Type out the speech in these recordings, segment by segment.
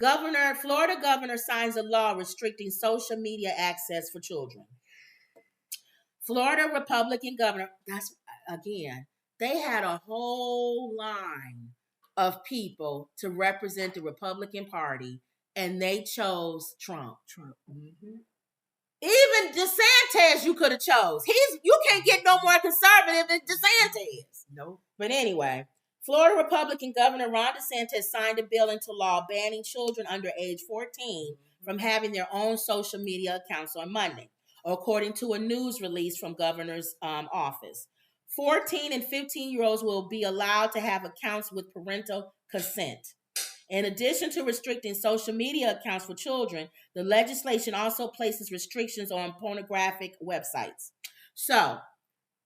Florida governor signs a law restricting social media access for children. Florida Republican governor, they had a whole line of people to represent the Republican Party, and they chose Trump. Mm-hmm. Even DeSantis you could have chose. You can't get no more conservative than DeSantis. Nope. But anyway, Florida Republican Governor Ron DeSantis signed a bill into law banning children under age 14 from having their own social media accounts on Monday, according to a news release from governor's office. 14 and 15-year-olds will be allowed to have accounts with parental consent. In addition to restricting social media accounts for children, the legislation also places restrictions on pornographic websites. So,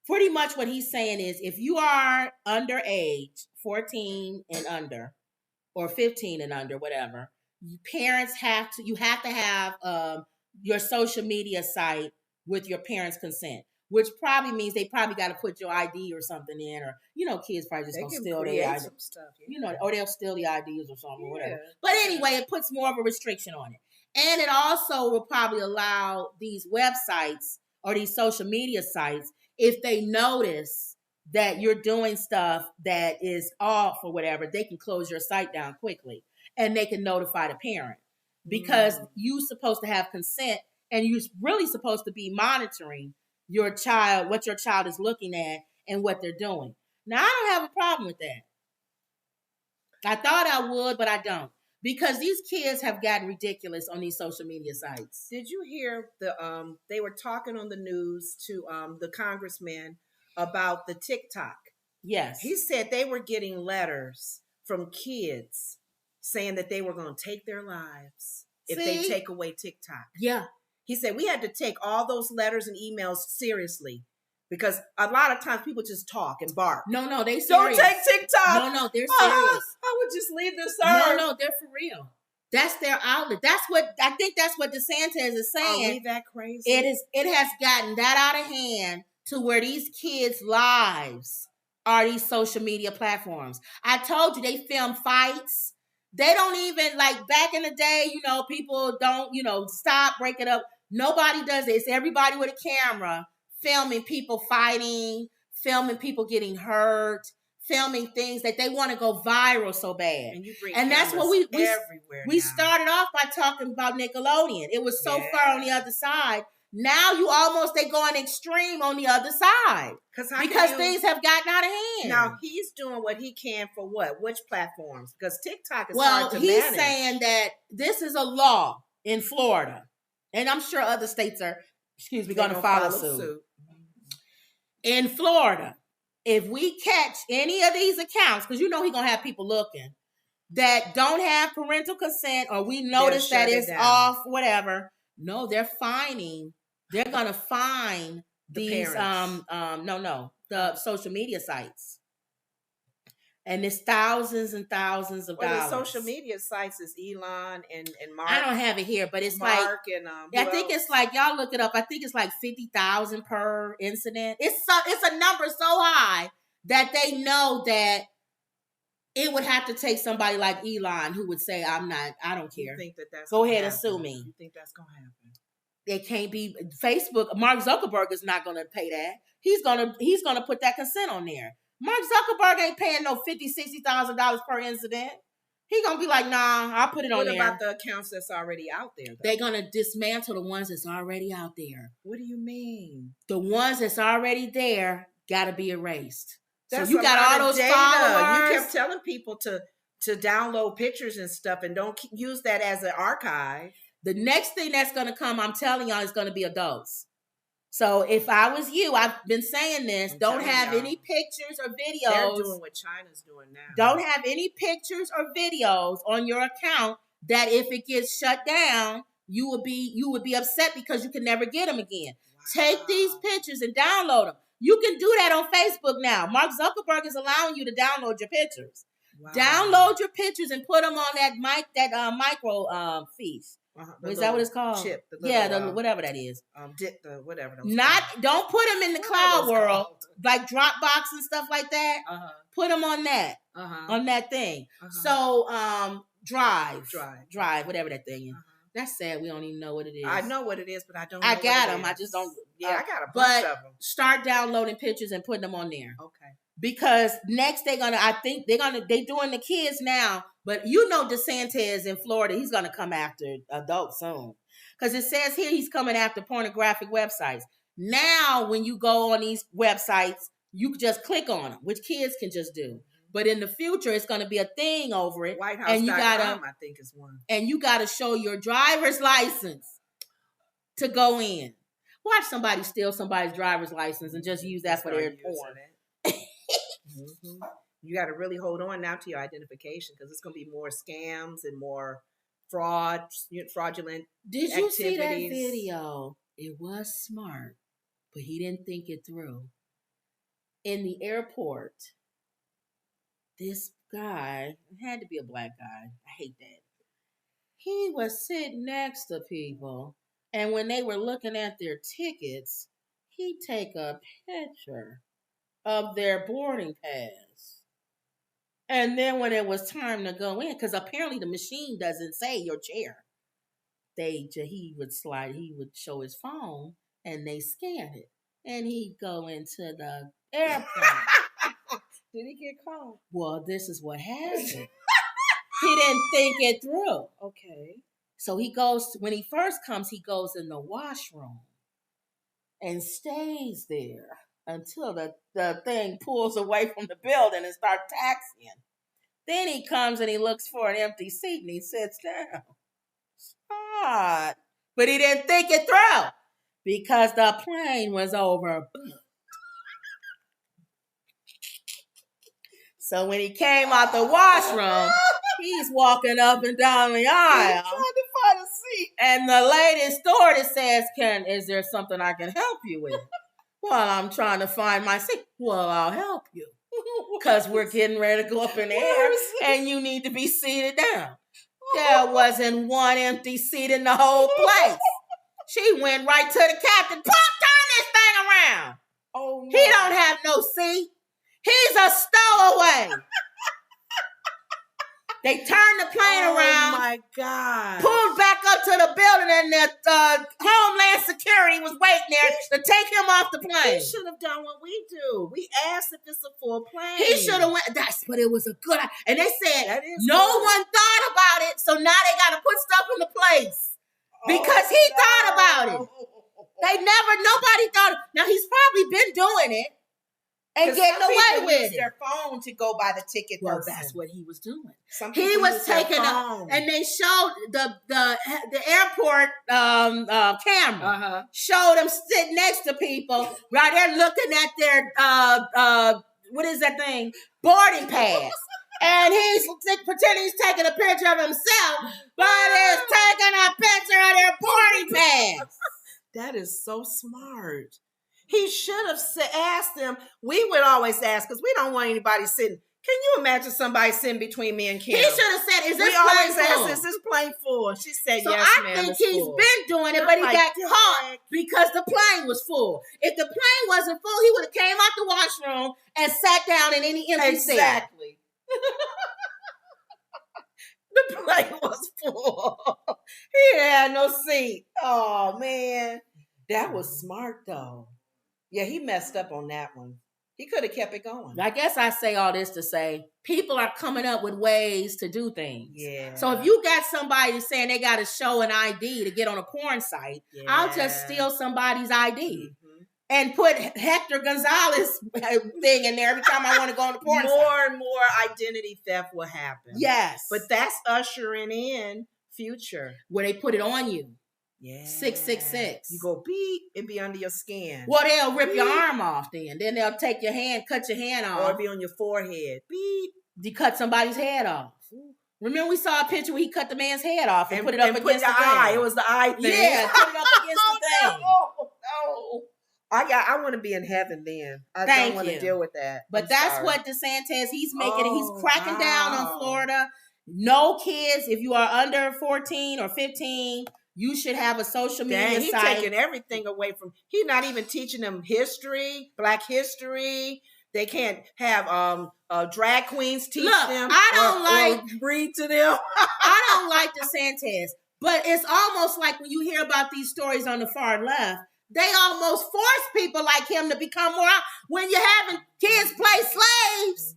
pretty much what he's saying is if you are underage, 14 and under, or 15 and under, whatever, parents have to have your social media site with your parents' consent, which probably means they probably got to put your ID or something in, or, kids probably just going to steal their ID. Stuff, or they'll steal the IDs or something or whatever. But anyway, it puts more of a restriction on it. And it also will probably allow these websites or these social media sites, if they notice that you're doing stuff that is off or whatever, they can close your site down quickly and they can notify the parent because you're supposed to have consent and you're really supposed to be monitoring your child, what your child is looking at and what they're doing. Now, I don't have a problem with that. I thought I would, but I don't. Because these kids have gotten ridiculous on these social media sites. Did you hear they were talking on the news to the congressman about the TikTok? Yes. He said they were getting letters from kids saying that they were going to take their lives if they take away TikTok. Yeah. He said we had to take all those letters and emails seriously because a lot of times people just talk and bark. No, they serious. Don't take TikTok. No, they're serious. I would just leave this earth. No, they're for real. That's their outlet. I think that's what DeSantis is saying. Are we that crazy? It has gotten that out of hand to where these kids' lives are these social media platforms. I told you they film fights. They don't even, like back in the day, people don't, stop, break it up. Nobody does this. Everybody with a camera filming people fighting, filming people getting hurt, filming things that they want to go viral so bad. And that's what we everywhere. We started off by talking about Nickelodeon. It was so far on the other side. Now they go on extreme on the other side because things have gotten out of hand. Now he's doing what he can for what? Which platforms? Because TikTok is hard to manage. Well, he's saying that this is a law in Florida, and I'm sure other states are, going to follow suit. In Florida, if we catch any of these accounts, because he's going to have people looking that don't have parental consent, or we notice that it's off, whatever. No, they're fining. They're going to fine these, the social media sites. And it's thousands and thousands of dollars. The social media sites is Elon and Mark. I don't have it here, but it's Mark and I think it's like, y'all look it up. I think it's like 50,000 per incident. It's a number so high that they know that it would have to take somebody like Elon who would say, I don't care. You think that's go ahead and sue me. You think that's going to happen? It can't be Facebook. Mark Zuckerberg is not going to pay that. He's going to put that consent on there. Mark Zuckerberg ain't paying no $50,000-$60,000 per incident. He going to be like, nah, I'll put it on there. What about the accounts that's already out there, though? They're going to dismantle the ones that's already out there. What do you mean? The ones that's already there got to be erased. That's so you got all those data. followers. You kept telling people to download pictures and stuff and don't use that as an archive. The next thing that's going to come, I'm telling y'all, is going to be adults. So if I was you, I've been saying this, don't have any pictures or videos. They're doing what China's doing now. Don't have any pictures or videos on your account that if it gets shut down, you would be upset because you can never get them again. Wow. Take these pictures and download them. You can do that on Facebook now. Mark Zuckerberg is allowing you to download your pictures. Wow. Download your pictures and put them on that micro fiche. Is that what it's called? Chip. Whatever that is. Whatever. Don't put them in the cloud world, like Dropbox and stuff like that. Put them on that, on that thing. So Drive, whatever that thing is. Uh-huh. That's sad. We don't even know what it is. I know what it is, but I don't know I got what it them. is. I just don't. Yeah, I got a bunch of them. Start downloading pictures and putting them on there. Okay. Because next they're doing the kids now, but you know DeSantis in Florida, he's gonna come after adults soon. Because it says here he's coming after pornographic websites. Now, when you go on these websites, you can just click on them, which kids can just do. But in the future, it's going to be a thing over it. WhiteHouse.com, I think, is one. And you got to show your driver's license to go in. Watch somebody steal somebody's driver's license and just use that for their porn. Mm-hmm. You got to really hold on now to your identification because it's going to be more scams and more fraudulent Did you see that video? It was smart, but he didn't think it through. In the airport, this guy, it had to be a black guy. I hate that. He was sitting next to people, and when they were looking at their tickets, he'd take a picture of their boarding pass. And then when it was time to go in, because apparently the machine doesn't say your chair. He would show his phone, and they scan it. And he'd go into the airport. Did he get caught? Well, this is what happened. He didn't think it through. Okay. So when he first comes, he goes in the washroom and stays there until the thing pulls away from the building and starts taxiing. Then he comes and he looks for an empty seat and he sits down. Smart. But he didn't think it through because the plane was overbooked. So when he came out the washroom, he's walking up and down the aisle. He's trying to find a seat. And the lady stewardess says, is there something I can help you with? Well, I'm trying to find my seat. Well, I'll help you. Because we're getting ready to go up in the air and you need to be seated down. There wasn't one empty seat in the whole place. She went right to the captain. Turn this thing around. Oh, no. He don't have no seat. He's a stowaway. They turned the plane around. Oh, my God. Pulled back up to the building, and the Homeland Security was waiting there to take him off the plane. He should have done what we do. We asked if it's a full plane. He should have went. But it was a good. And they said no one thought about it, so now they got to put stuff into place because he thought about it. Nobody thought. Now he's probably been doing it. And getting away with it. Their phone to go by the ticket. Well, that's what he was doing. He was taking and they showed the airport camera. Showed him sitting next to people right there looking at their what is that thing? Boarding pass. And he's pretending he's taking a picture of himself, but he's taking a picture of their boarding pass. That is so smart. He should have asked them. We would always ask because we don't want anybody sitting. Can you imagine somebody sitting between me and Kim? He should have said, "Is this we plane always full? ask, "Is this plane full?" She said, so "Yes, I ma'am." think he's been doing it, but he got caught because the plane was full. If the plane wasn't full, he would have came out the washroom and sat down in any empty seat. Exactly. The plane was full. He had no seat. Oh man, that was smart though. Yeah, he messed up on that one. He could have kept it going. I guess I say all this to say people are coming up with ways to do things. Yeah. So if you got somebody saying they got to show an ID to get on a porn site, I'll just steal somebody's ID and put Hector Gonzalez thing in there every time I want to go on the porn site. More and more identity theft will happen. Yes. But that's ushering in future. Where they put it on you. Yeah. 666. You go beep, it be under your skin. Well, they'll rip your arm off then. Then they'll take your hand, cut your hand off. Or it be on your forehead. Beep. You cut somebody's head off. Remember we saw a picture where he cut the man's head off and put it up against the eye. thing. It was the eye thing. Yeah, put it up against the thing. No. I want to be in heaven then. I don't want to deal with that. But that's what DeSantis, he's making it. He's cracking down on Florida. No kids, if you are under 14 or 15, you should have a social media he's site. Taking everything away from, he's not even teaching them history, Black history. They can't have drag queens teach Look, them. I don't or read to them. I don't like DeSantis, but it's almost like when you hear about these stories on the far left, they almost force people like him to become more. When you're having kids play slaves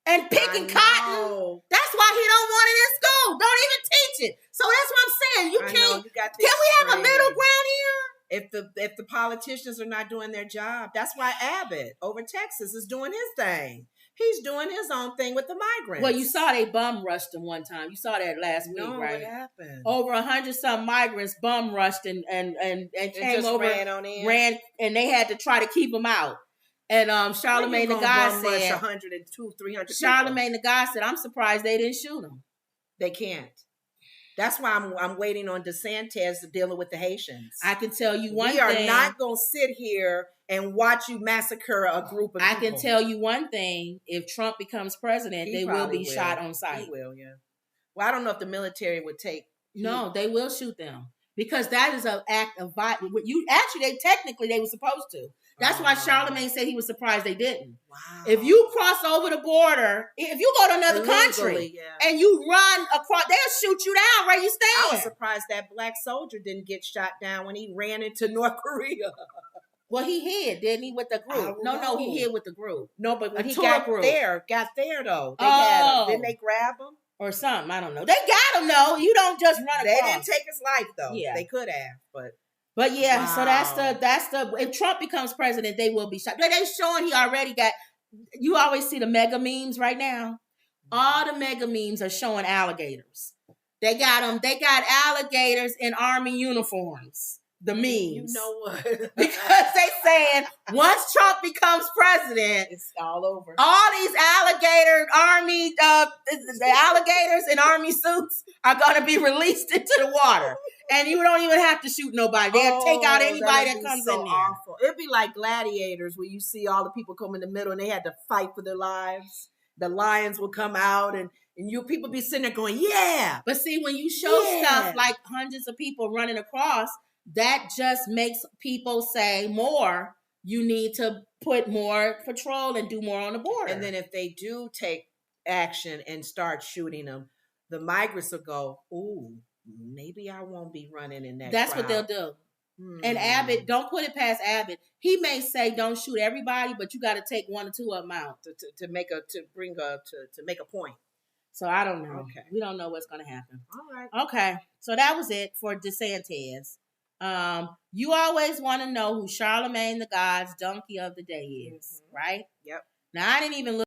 and picking cotton, that's why he don't want it in school. Don't even teach it. So that's what I'm saying. You can't. Can we have a middle ground here? If the politicians are not doing their job, that's why Abbott over Texas is doing his thing. He's doing his own thing with the migrants. Well, you saw they bum rushed him one time. You saw that last week, right? What happened? Over 100-some migrants bum rushed and came over, ran, and they had to try to keep them out. And Charlemagne the God said, 102, 300. Charlemagne the God said, I'm surprised they didn't shoot him. They can't. That's why I'm waiting on DeSantis dealing with the Haitians. I can tell you one thing. We are not going to sit here and watch you massacre a group of people. I can tell you one thing. If Trump becomes president, they will be shot on sight. He will, yeah. Well, I don't know if the military would take... No, they will shoot them. Because that is an act of violence. They were supposed to. That's why Charlemagne said he was surprised they didn't. Wow. If you cross over the border, if you go to another country and you run across, they'll shoot you down where you stand. I was surprised that black soldier didn't get shot down when he ran into North Korea. Well, he hid, didn't he, with the group? No, he hid with the group. No, but when he got there though. They had him. Didn't they grab him? Or something, I don't know. They got him though. You don't just run across. They didn't take his life though. Yeah. They could have, But yeah, wow. So that's the if Trump becomes president, they will be shot. But they showing he already got. You always see the mega memes right now. All the mega memes are showing alligators. They got them. They got alligators in army uniforms. The memes. You know what? Because they saying once Trump becomes president, it's all over. All these the alligators in army suits are going to be released into the water. And you don't even have to shoot nobody. They'll take out anybody that comes in there. Awful. It'd be like Gladiators where you see all the people come in the middle and they had to fight for their lives. The lions will come out and you people be sitting there going, yeah. But see, when you show stuff like hundreds of people running across, that just makes people say more. You need to put more patrol and do more on the border. And then if they do take action and start shooting them, the migrants will go, ooh, maybe I won't be running in that That's crowd. What they'll do. And Abbott, don't put it past Abbott. He may say don't shoot everybody, but you got to take one or two of them out to make a point. So I don't know. Okay. We don't know what's going to happen. All right. Okay. So that was it for DeSantis. You always want to know who Charlemagne the God's donkey of the day is, right? Yep. Now I didn't even look